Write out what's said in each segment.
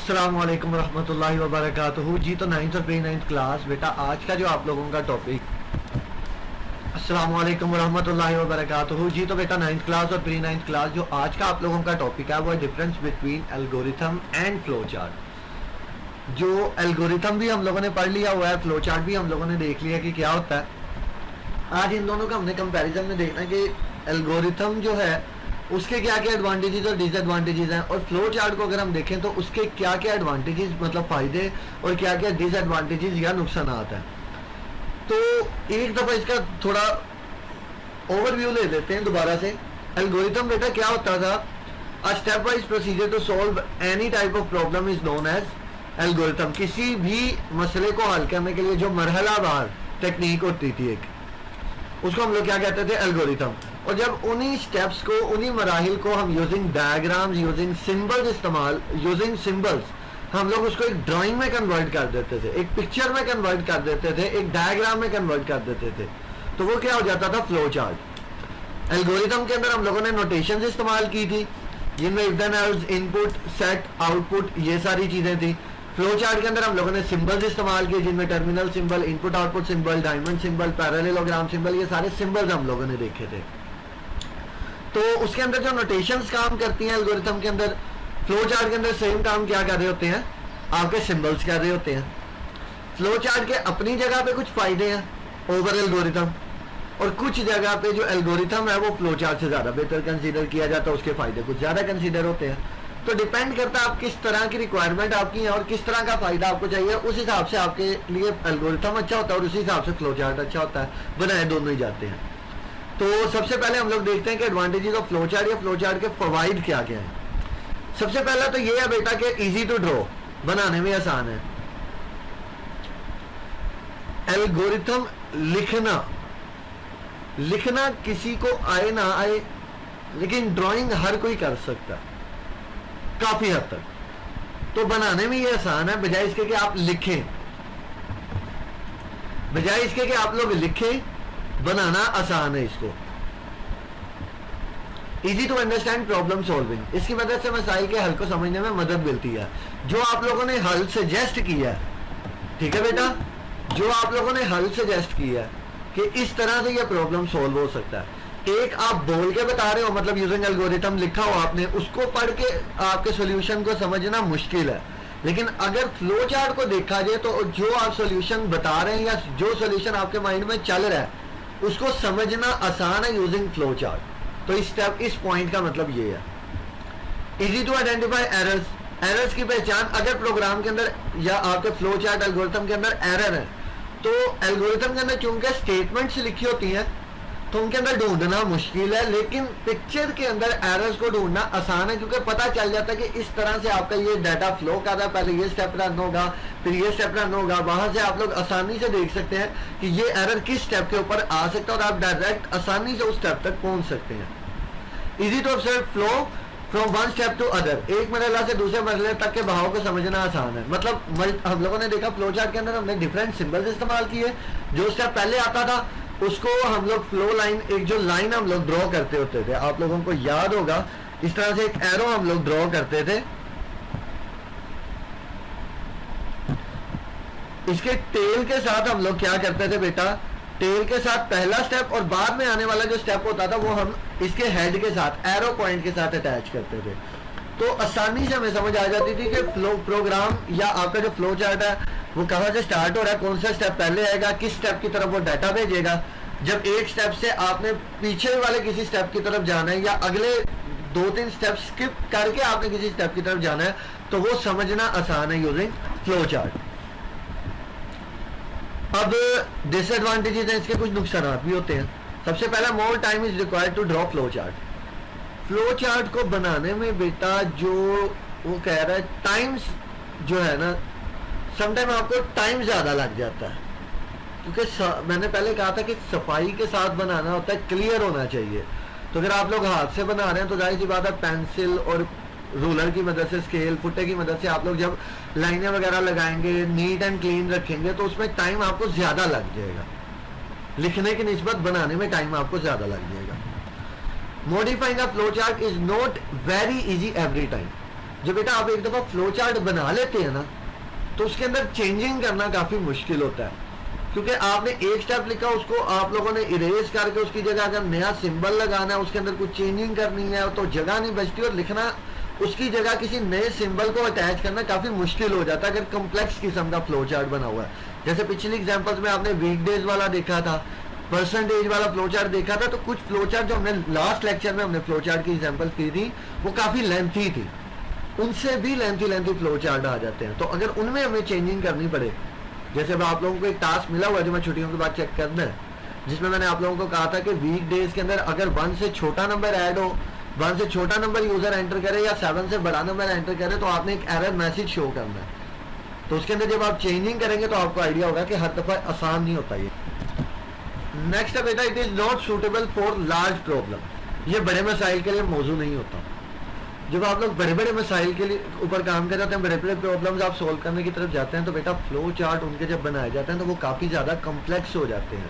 अस्सलाम वालेकुम रहमतुल्लाहि व बरकातुहू। जी तो नाइन्थ और प्री नाइन्थ क्लास बेटा आज का जो आप लोगों का टॉपिक, अस्सलाम वालेकुम रहमतुल्लाहि व बरकातुहू। जी तो बेटा नाइन्थ क्लास और प्री नाइन्थ क्लास जो आज का आप लोगों का टॉपिक है वो है difference between algorithm and flow chart. जो एल्गोरिथम भी हम लोगों ने पढ़ लिया हुआ है, फ्लो चार्ट भी हम लोगों ने देख लिया कि क्या होता है। आज इन दोनों का हमने कंपैरिजन में देखना है कि एल्गोरिथम जो है उसके क्या क्या एडवांटेजेस और डिसएडवांटेजेस हैं, और फ्लो चार्ट को अगर हम देखें तो उसके क्या क्या एडवांटेजेस मतलब फ़ायदे और क्या क्या डिसएडवांटेजेस या नुकसान हैं। तो एक दफ़ा इसका थोड़ा ओवरव्यू ले लेते हैं दोबारा से। एल्गोरिथम बेटा क्या होता था? A step wise procedure to solve any type of problem is known as algorithm. किसी भी मसले को हल करने के लिए जो मरहलावार टेक्निक होती थी एक, उसको हम लोग क्या कहते थे? एल्गोरिथम। और जब उन्हीं स्टेप्स को, उन्हीं मराहिल को हम यूजिंग डायग्राम्स, यूजिंग सिंबल्स इस्तेमाल, यूजिंग सिंबल्स हम लोग उसको एक ड्राइंग में कन्वर्ट कर देते थे, एक पिक्चर में कन्वर्ट कर देते थे, एक डायग्राम में कन्वर्ट कर देते थे, तो वो क्या हो जाता था? Flow chart. एल्गोरिथम के अंदर हम लोगों ने नोटेशंस इस्तेमाल की थी जिनमें if then else, input, set, output, ये सारी चीजें थी। फ्लो चार्ट के अंदर हम लोगों ने सिंबल्स इस्तेमाल किए जिनमें terminal symbol, input output symbol, diamond symbol, parallelogram symbol, ये सारे सिंबल्स हम लोगों ने देखे थे। तो उसके अंदर जो नोटेशंस काम करती हैं एल्गोरिथम के अंदर, फ्लो चार्ट के अंदर सेम काम क्या कर रहे होते हैं? आपके सिंबल्स कर रहे होते हैं। फ्लो चार्ट के अपनी जगह पे कुछ फायदे हैं ओवर एल्गोरिथम, और कुछ जगह पे जो एल्गोरिथम है वो फ्लो चार्ट से ज्यादा बेहतर कंसीडर किया जाता है, उसके फायदे कुछ ज्यादा कंसीडर होते हैं। तो डिपेंड करता है आप किस तरह की रिक्वायरमेंट आपकी है और किस तरह का फायदा आपको चाहिए, उस हिसाब से आपके लिए एल्गोरिथम अच्छा होता है और उसी हिसाब से फ्लो चार्ट अच्छा होता है। बनाए दोनों ही जाते हैं। तो सबसे पहले हम लोग देखते हैं कि एडवांटेजेस ऑफ फ्लो चार्ट या फ्लो चार्ट के फवाइद क्या क्या हैं। सबसे पहला तो ये है बेटा कि इजी टू ड्रॉ, बनाने में आसान है। एल्गोरिथम लिखना किसी को आए ना आए, लेकिन ड्राइंग हर कोई कर सकता है काफी हद तक। तो बनाने में ये आसान है, बजाय इसके कि आप लिखें, बजाय इसके कि आप लोग लिखें, बनाना आसान है इसको। Easy to understand problem solving, इसकी मदद से मसाइल के हल को समझने में मदद मिलती है। जो आप लोगों ने हल सजेस्ट किया है, ठीक है बेटा, जो आप लोगों ने हल सजेस्ट किया है कि इस तरह से यह प्रॉब्लम सॉल्व हो सकता है, एक आप बोल के बता रहे हो, मतलब यूजिंग एल्गोरिथम लिखा हो आपने, उसको पढ़ के आपके सॉल्यूशन को समझना मुश्किल है। लेकिन अगर फ्लो चार्ट को देखा जाए तो जो आप सॉल्यूशन बता रहे हैं या जो सॉल्यूशन आपके माइंड में चल रहा है उसको समझना आसान है यूजिंग फ्लो चार्ट। तो इस पॉइंट का मतलब ये है। इजी टू आइडेंटिफाई एरर्स की पहचान, अगर प्रोग्राम के अंदर या आपके फ्लो चार्ट एल्गोरिथम के अंदर एरर है तो एल्गोरिथम के अंदर चूंकि स्टेटमेंट्स लिखी होती हैं तो उनके अंदर ढूंढना मुश्किल है, लेकिन पिक्चर के अंदर एरर्स को ढूंढना आसान है, क्योंकि पता चल जाता है कि इस तरह से आपका ये डाटा फ्लो कर रहा है, पहले ये स्टेप रन होगा, फिर ये स्टेप रन होगा। वहां से आप लोग आसानी से देख सकते हैं कि ये एरर किस स्टेप के ऊपर आ सकता है और आप डायरेक्ट आसानी से उस स्टेप तक पहुंच सकते हैं। Easy to observe flow from one step to other, एक मरहला से दूसरे मरहले तक के बहाव को समझना आसान है। मतलब हम लोगों ने देखा फ्लो चार्ट के अंदर हमने डिफरेंट सिंबल्स इस्तेमाल किए। जो स्टेप पहले आता था उसको हम लोग फ्लो लाइन, एक जो लाइन हम लोग ड्रॉ करते होते थे, आप लोगों को याद होगा, इस तरह से एक एरो हम लोग ड्रॉ करते थे। इसके टेल के साथ हम लोग क्या करते थे बेटा? टेल के साथ पहला स्टेप और बाद में आने वाला जो स्टेप होता था वो हम इसके हेड के साथ, एरो पॉइंट के साथ अटैच करते थे। तो आसानी से हमें समझ आ जाती थी कि फ्लो प्रोग्राम या आपका जो फ्लो चार्ट है वो कहां से स्टार्ट हो रहा है, कौन सा स्टेप पहले आएगा, किस स्टेप की तरफ वो डाटा भेजेगा। जब एक स्टेप से आपने पीछे वाले किसी स्टेप की तरफ जाना है या अगले 2-3 स्टेप स्किप करके आपने किसी स्टेप की तरफ जाना है तो वो समझना आसान है यूजिंग फ्लो चार्ट। अब डिसएडवांटेजेस हैं, इसके कुछ नुकसान भी होते हैं। सबसे पहला, more time is required to draw flow chart. Flow chart को बनाने में बेटा जो वो कह रहा है, टाइम्स जो है ना, समटाइम आपको टाइम ज्यादा लग जाता है, क्योंकि मैंने पहले कहा था कि सफाई के साथ बनाना होता है, क्लियर होना चाहिए। तो अगर आप लोग हाथ से बना रहे हैं तो जाहिर सी बात है पेंसिल और रूलर की मदद से, स्केल, फुट्टे की मदद से आप लोग जब लाइनें वगैरह लगाएंगे, नीट एंड क्लीन रखेंगे तो उसमें टाइम आपको ज्यादा लग जाएगा। लिखने की निस्बत बनाने में टाइम आपको ज्यादा लग जाएगा। Modifying a flow chart is not very easy every time. जो बेटा आप एक दफ़ा फ्लो चार्ट बना लेते हैं ना, तो उसके अंदर चेंजिंग करना काफ़ी मुश्किल होता है, क्योंकि आपने एक स्टेप लिखा, उसको आप लोगों ने इरेज करके उसकी जगह अगर नया सिंबल लगाना है, उसके अंदर कुछ चेंजिंग करनी है, तो जगह नहीं बचती, और लिखना उसकी जगह किसी नए सिंबल को अटैच करना काफ़ी मुश्किल हो जाता है अगर कम्प्लेक्स किस्म का फ्लो चार्ट बना हुआ है। जैसे पिछली एग्जाम्पल्स में आपने वीकडेज वाला देखा था, परसेंटेज वाला फ्लो चार्ट देखा था, तो कुछ फ्लो चार्ट जो हमने लास्ट लेक्चर में हमने फ्लो चार्ट की एग्जाम्पल्स की थी वो काफ़ी लेंथी थी, उनसे भी लेंथी फ्लो चार्ट आ जाते हैं। तो अगर उनमें हमें चेंजिंग करनी पड़े, जैसे अब आप लोगों को एक टास्क मिला हुआ है जो मैं छुट्टियों के बाद चेक करना है, जिसमें मैंने आप लोगों को कहा था कि वीक डेज के अंदर अगर 1 से छोटा नंबर ऐड हो, 1 से छोटा नंबर यूजर एंटर करे या 7 से बड़ा नंबर एंटर करे, तो आपने एक एरर मैसेज शो करना है। तो उसके अंदर जब आप चेंजिंग करेंगे तो आपको आइडिया होगा कि हर दफा आसान नहीं होता ये। नेक्स्ट है बेटा, it is not suitable for large problem. ये बड़े मसाइल के लिए मौजू नहीं होता। जब आप लोग बड़े बड़े मसाइल के लिए ऊपर काम कर जाते हैं, बड़े बड़े प्रॉब्लम्स आप सोल्व करने की तरफ जाते हैं, तो बेटा फ्लो चार्ट उनके जब बनाए जाते हैं तो वो काफ़ी ज़्यादा कम्प्लेक्स हो जाते हैं।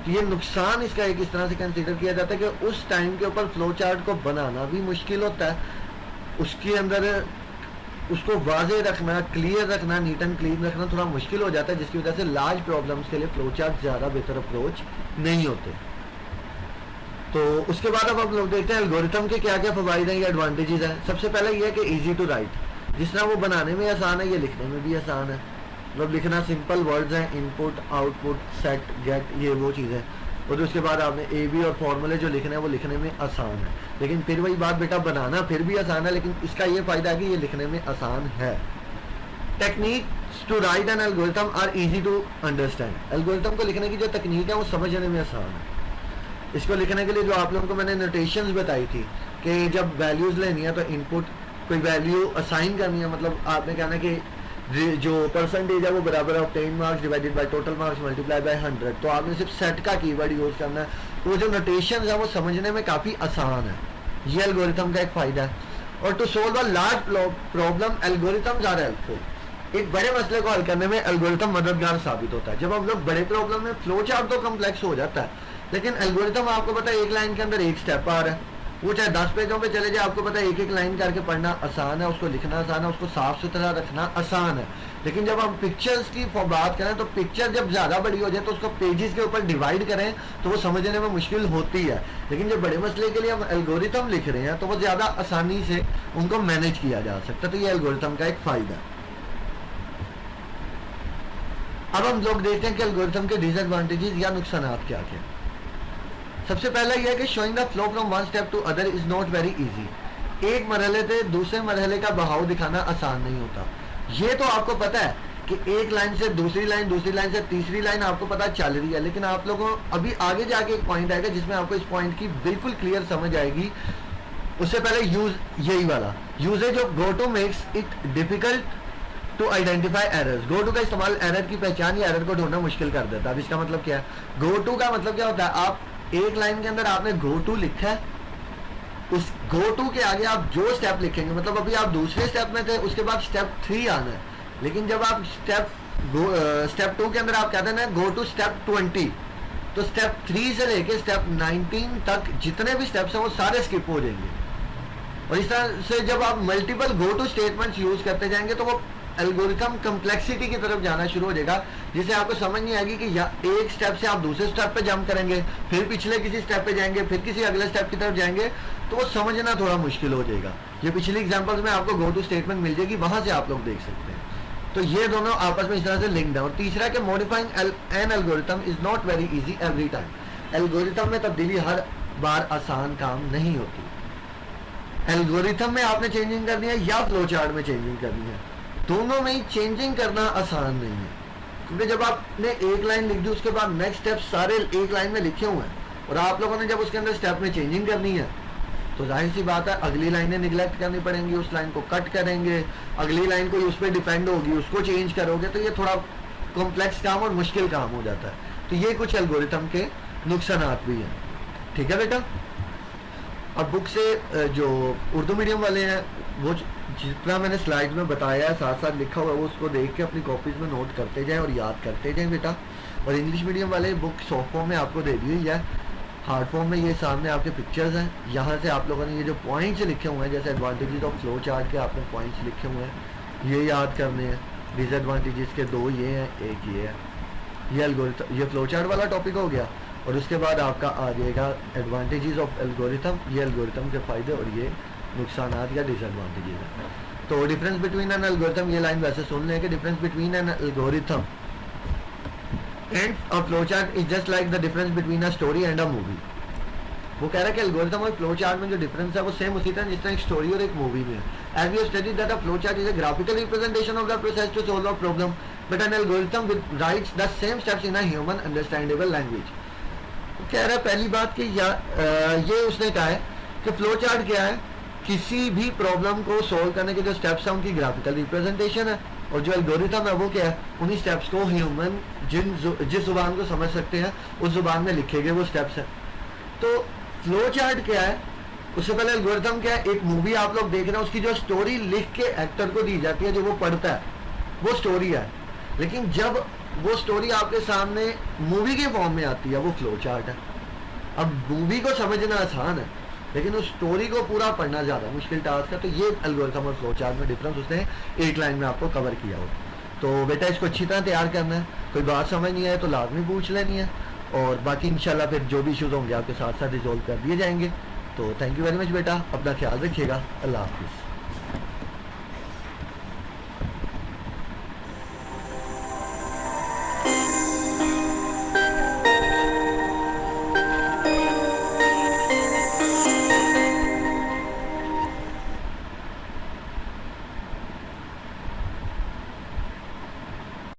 तो ये नुकसान इसका एक इस तरह से कंसीडर किया जाता है कि उस टाइम के ऊपर फ्लो चार्ट को बनाना भी मुश्किल होता है, उसके अंदर उसको वाजे रखना, क्लियर रखना, नीट एंड क्लीन रखना थोड़ा मुश्किल हो जाता है, जिसकी वजह से लार्ज प्रॉब्लम्स के लिए फ्लो चार्ट ज़्यादा बेहतर अप्रोच नहीं होते। तो उसके बाद अब हम लोग देखते हैं एल्गोरिथम के क्या क्या फ़वाइद हैं या एडवांटेजेस हैं। सबसे पहले ये है कि इजी टू राइट, जिस तरह वो बनाने में आसान है, ये लिखने में भी आसान है। मतलब लिखना सिंपल वर्ड्स हैं, इनपुट, आउटपुट, सेट, गेट, ये वो चीज़ें। और उसके बाद आपने ए बी और फॉर्मूले जो लिखना है वो लिखने में आसान है। लेकिन फिर वही बात बेटा, बनाना फिर भी आसान है, लेकिन इसका ये फ़ायदा है कि ये लिखने में आसान है। Techniques to write an algorithm are easy to understand. Algorithm को लिखने की जो तकनीक है वो समझने में आसान है। इसको लिखने के लिए जो आप लोगों को मैंने नोटेशंस बताई थी कि जब वैल्यूज़ लेनी है तो इनपुट कोई वैल्यू असाइन करनी है, मतलब आपने कहना है कि जो परसेंटेज है वो बराबर of 10 marks divided by total marks multiply by 100, तो आपने सिर्फ सेट का कीवर्ड यूज़ करना है। तो वो जो नोटेशंस है वो समझने में काफ़ी आसान है, ये एल्गोरिथम का एक फ़ायदा है। और to solve a large problem algorithms are helpful. एक बड़े मसले को हल करने में एल्गोरिथम मददगार साबित होता है। जब हम लोग बड़े प्रॉब्लम में फ्लो चार्ट तो कम्प्लेक्स हो जाता है, लेकिन एल्गोरिथम आपको पता है एक लाइन के अंदर एक स्टेप आ रहा है, वो चाहे 10 पेजों पे चले जाए, आपको पता है एक एक लाइन करके पढ़ना आसान है, उसको लिखना आसान है, उसको साफ सुथरा रखना आसान है। लेकिन जब हम पिक्चर्स की बात करें तो पिक्चर जब ज़्यादा बड़ी हो जाए तो उसको पेजेस के ऊपर डिवाइड करें तो वो समझने में मुश्किल होती है। लेकिन जब बड़े मसले के लिए हम एल्गोरिथम लिख रहे हैं तो वो ज़्यादा आसानी से उनको मैनेज किया जा सकता है। तो ये एल्गोरिथम का एक फ़ायदा है। अब हम लोग देखते हैं कि एल्गोरिथम के डिसएडवांटेजेस या नुकसान क्या क्या। सबसे पहला यह है कि showing the flow from one step to other is not very easy. एक मरहले से दूसरे मरहले का बहाव दिखाना आसान नहीं होता। ये तो आपको पता है कि एक लाइन से दूसरी लाइन, दूसरी लाइन से तीसरी लाइन आपको पता चल रही है, लेकिन आप लोगों अभी आगे जाके एक पॉइंट आएगा जिसमें आपको इस पॉइंट की बिल्कुल क्लियर समझ आएगी। उससे पहले यही वाला usages of go to makes it difficult to identify errors. Go to का इस्तेमाल एरर की पहचान या एरर को ढूंढना मुश्किल कर देता है। अब इसका मतलब क्या है? गो टू का मतलब क्या होता है? आप एक लाइन के अंदर आपने गो टू लिखा है, उस गो टू के आगे आप जो स्टेप लिखेंगे, मतलब अभी आप दूसरे स्टेप में थे, उसके बाद स्टेप 3 आना है, लेकिन जब आप स्टेप 2 के अंदर आप कहते हैं ना गो टू स्टेप 20, तो स्टेप 3 से लेके स्टेप 19 तक जितने भी स्टेप्स हैं वो सारे स्किप हो जाएंगे। और इस तरह से जब आप multiple go two statements use करते जाएंगे तो वो एल्गोरिथम कम्प्लेक्सिटी की तरफ जाना शुरू हो जाएगा, जिसे आपको समझ नहीं आएगी कि एक स्टेप से आप दूसरे स्टेप पे जंप करेंगे, फिर पिछले किसी स्टेप पे जाएंगे, फिर किसी अगले स्टेप की तरफ जाएंगे, तो वो समझना थोड़ा मुश्किल हो जाएगा। ये पिछली एग्जांपल्स में आपको गो टू स्टेटमेंट मिल जाएगी, वहां से आप लोग देख सकते हैं। तो ये दोनों आपस में इस तरह से लिंक्ड है। और तीसरा कि modifying an algorithm is not very easy every time. Algorithm में तब्दीली हर बार आसान काम नहीं होती। एल्गोरिथम में आपने चेंजिंग करनी है या फ्लो चार्ट में चेंजिंग करनी है, दोनों में ही चेंजिंग करना आसान नहीं है, क्योंकि जब आपने एक लाइन लिख दी उसके बाद नेक्स्ट स्टेप सारे एक लाइन में लिखे हुए हैं, और आप लोगों ने जब उसके अंदर स्टेप में चेंजिंग करनी है तो जाहिर सी बात है अगली लाइनें निगलेक्ट करनी पड़ेंगी, उस लाइन को कट करेंगे, अगली लाइन कोई उस पर डिपेंड होगी, उसको चेंज करोगे, तो ये थोड़ा कॉम्प्लेक्स काम और मुश्किल काम हो जाता है। तो ये कुछ एल्गोरिथम के नुकसान भी हैं। ठीक है बेटा, अब बुक से जो उर्दू मीडियम वाले हैं वो जितना मैंने स्लाइड में बताया है साथ साथ लिखा हुआ है वो उसको देख के अपनी कॉपीज में नोट करते जाएं और याद करते जाएं बेटा। और इंग्लिश मीडियम वाले बुक सॉफ्ट फॉर्म में आपको दे दी हुई है, हार्ड फॉर्म में ये सामने आपके पिक्चर्स हैं, यहाँ से आप लोगों ने ये जो पॉइंट्स लिखे हुए हैं, जैसे एडवांटेजेस ऑफ फ्लो चार्ट के आपने पॉइंट्स लिखे हुए हैं, ये याद करने हैं। डिसएडवांटेजेस के 2 ये हैं, एक ये है। ये एल्गोरिथम, ये फ्लो चार्ट वाला टॉपिक हो गया। और उसके बाद आपका आ जाएगा एडवांटेजेस ऑफ एल्गोरिथम, ये एल्गोरिथम के फ़ायदे और ये नुकसान या डिसएडवांटेजेस है। तो डिफरेंस बिटवीन एन एल्गोरिथम, ये लाइन वैसे सुन लें कि difference between an algorithm and a flow chart is just like the difference between a story and a movie. वो कह रहा है कि एल्गोरिथम और फ्लो चार्ट में जो डिफरेंस है वो सेम उसी तरह जिस तरह एक स्टोरी और एक मूवी में है। As we have studied that a flow chart is a graphical representation of the process to solve a problem, but an algorithm writes the same steps in a human understandable language. कह रहा है पहली बात कि ये उसने कहा है कि फ्लो चार्ट क्या है, किसी भी प्रॉब्लम को सॉल्व करने के जो स्टेप्स हैं उनकी ग्राफिकल रिप्रेजेंटेशन है, और जो एल्गोरिथम है वो क्या है, उन्हीं स्टेप्स को ह्यूमन जिस जुबान को समझ सकते हैं उस जुबान में लिखे गए वो स्टेप्स हैं। तो फ्लो चार्ट क्या है, उससे पहले एल्गोरिथम क्या है, एक मूवी आप लोग देख रहे हैं, उसकी जो स्टोरी लिख के एक्टर को दी जाती है, जो वो पढ़ता है वो स्टोरी है। लेकिन जब वो स्टोरी आपके सामने मूवी के फॉर्म में आती है वो फ्लो चार्ट है। अब मूवी को समझना आसान है लेकिन उस स्टोरी को पूरा पढ़ना ज़्यादा मुश्किल टास्क है। तो ये एल्गोरिथम और फ्लो चार्ट में डिफरेंस उसने एक लाइन में आपको कवर किया हो। तो बेटा इसको अच्छी तरह तैयार करना है, कोई बात समझ नहीं आए तो लाजमी पूछ लेनी है, और बाकी इंशाल्लाह फिर जो भी इशूज़ होंगे आपके साथ साथ रिजॉल्व कर दिए जाएंगे। तो थैंक यू वेरी मच बेटा, अपना ख्याल रखिएगा, अल्लाह हाफिज़।